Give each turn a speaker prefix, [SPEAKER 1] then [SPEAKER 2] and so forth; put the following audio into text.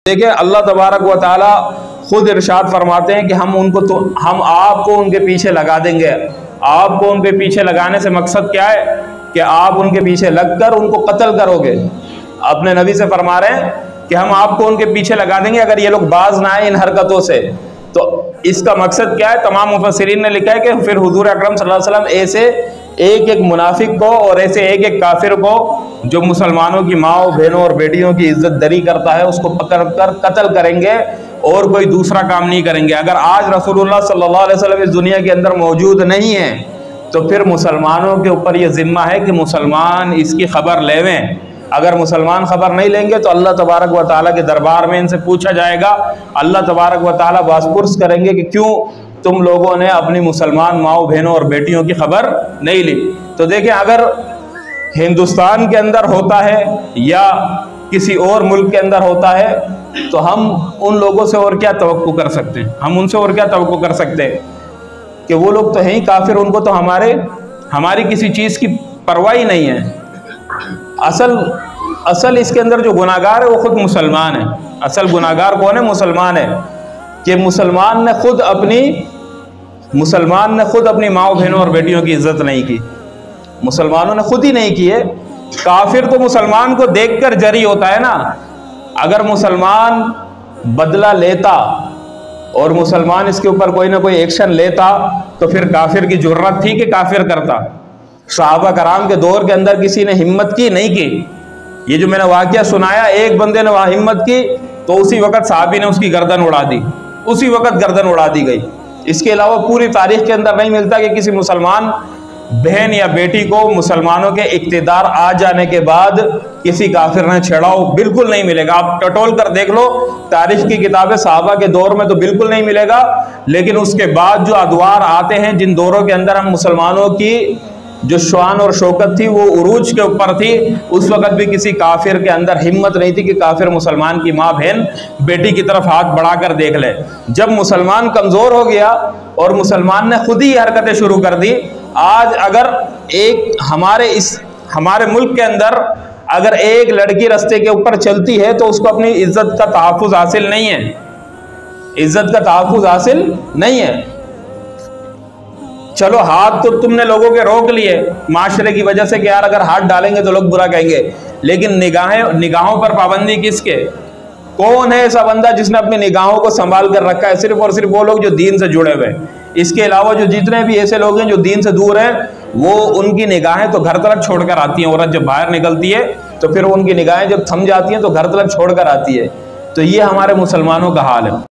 [SPEAKER 1] देखिए अल्लाह तबारक व ताला खुद इरशाद फरमाते हैं कि हम आपको उनके पीछे लगा देंगे। आपको उनके पीछे लगाने से मकसद क्या है कि आप उनके पीछे लगकर उनको कत्ल करोगे। अपने नबी से फरमा रहे हैं कि हम आपको उनके पीछे लगा देंगे अगर ये लोग बाज ना आए इन हरकतों से। तो इसका मकसद क्या है? तमाम मुफस्सिरीन ने लिखा है कि फिर हुजूर अकरम सल्लल्लाहु अलैहि वसल्लम ऐसे एक एक मुनाफिक को और ऐसे एक एक काफिर को जो मुसलमानों की माओ बहनों और बेटियों की इज्जत दरी करता है उसको पकड़ कर कत्ल करेंगे और कोई दूसरा काम नहीं करेंगे। अगर आज रसूलुल्लाह सल्लल्लाहु अलैहि वसल्लम इस दुनिया के अंदर मौजूद नहीं है तो फिर मुसलमानों के ऊपर यह जिम्मा है कि मुसलमान इसकी खबर लेवें। अगर मुसलमान खबर नहीं लेंगे तो अल्लाह तबारक व ताला के दरबार में इनसे पूछा जाएगा। अल्लाह तबारक व ताला बासपुरस करेंगे कि क्यों तुम लोगों ने अपनी मुसलमान माओ बहनों और बेटियों की खबर नहीं ली। तो देखें, अगर हिंदुस्तान के अंदर होता है या किसी और मुल्क के अंदर होता है तो हम उन लोगों से और क्या तवक्को कर सकते हैं? हम उनसे और क्या तवक्को कर सकते हैं कि वो लोग तो हैं ही काफिर, उनको तो हमारी किसी चीज़ की परवाह ही नहीं है। असल इसके अंदर जो गुनाहगार है वो खुद मुसलमान है। असल गुनाहगार कौन है? मुसलमान है कि मुसलमान ने खुद अपनी माओ बहनों और बेटियों की इज्जत नहीं की। मुसलमानों ने खुद ही नहीं की है। काफिर तो मुसलमान को देखकर जरी होता है ना। अगर मुसलमान बदला लेता और मुसलमान इसके ऊपर कोई ना कोई एक्शन लेता तो फिर काफिर की जुर्रत थी कि काफिर करता। सहाबा कराम के दौर के अंदर किसी ने हिम्मत की? नहीं की। ये जो मैंने वाकया सुनाया, एक बंदे ने वहां हिम्मत की तो उसी वक्त सहाबी ने उसकी गर्दन उड़ा दी, उसी वक्त गर्दन उड़ा दी गई। इसके अलावा पूरी तारीख के अंदर नहीं मिलता कि किसी मुसलमान बहन या बेटी को मुसलमानों के इक्तिदार आ जाने के बाद किसी काफिर ने छेड़ा हो। बिल्कुल नहीं मिलेगा। आप टटोल कर देख लो तारीख की किताबें, सहाबा के दौर में तो बिल्कुल नहीं मिलेगा। लेकिन उसके बाद जो अदवार आते हैं जिन दौरों के अंदर हम मुसलमानों की जो शान और शौकत थी वो उरूज के ऊपर थी, उस वक्त भी किसी काफिर के अंदर हिम्मत नहीं थी कि काफिर मुसलमान की माँ बहन बेटी की तरफ हाथ बढ़ाकर देख ले। जब मुसलमान कमजोर हो गया और मुसलमान ने खुद ही हरकतें शुरू कर दी, आज अगर हमारे मुल्क के अंदर अगर एक लड़की रास्ते के ऊपर चलती है तो उसको अपनी इज्जत का तहफ्फुज हासिल नहीं है। इज्जत का तहफ्फुज हासिल नहीं है। चलो हाथ तो तुमने लोगों के रोक लिए माशरे की वजह से कि यार अगर हाथ डालेंगे तो लोग बुरा कहेंगे, लेकिन निगाहों पर पाबंदी किसके? कौन है ऐसा बंदा जिसने अपनी निगाहों को संभाल कर रखा है? सिर्फ और सिर्फ वो लोग जो दीन से जुड़े हुए हैं। इसके अलावा जो जितने भी ऐसे लोग हैं जो दीन से दूर हैं, वो उनकी निगाहें तो घर तलक छोड़कर आती हैं। औरत जब बाहर निकलती है तो फिर उनकी निगाहें जब थम जाती हैं तो घर तलक छोड़कर आती है। तो ये हमारे मुसलमानों का हाल है।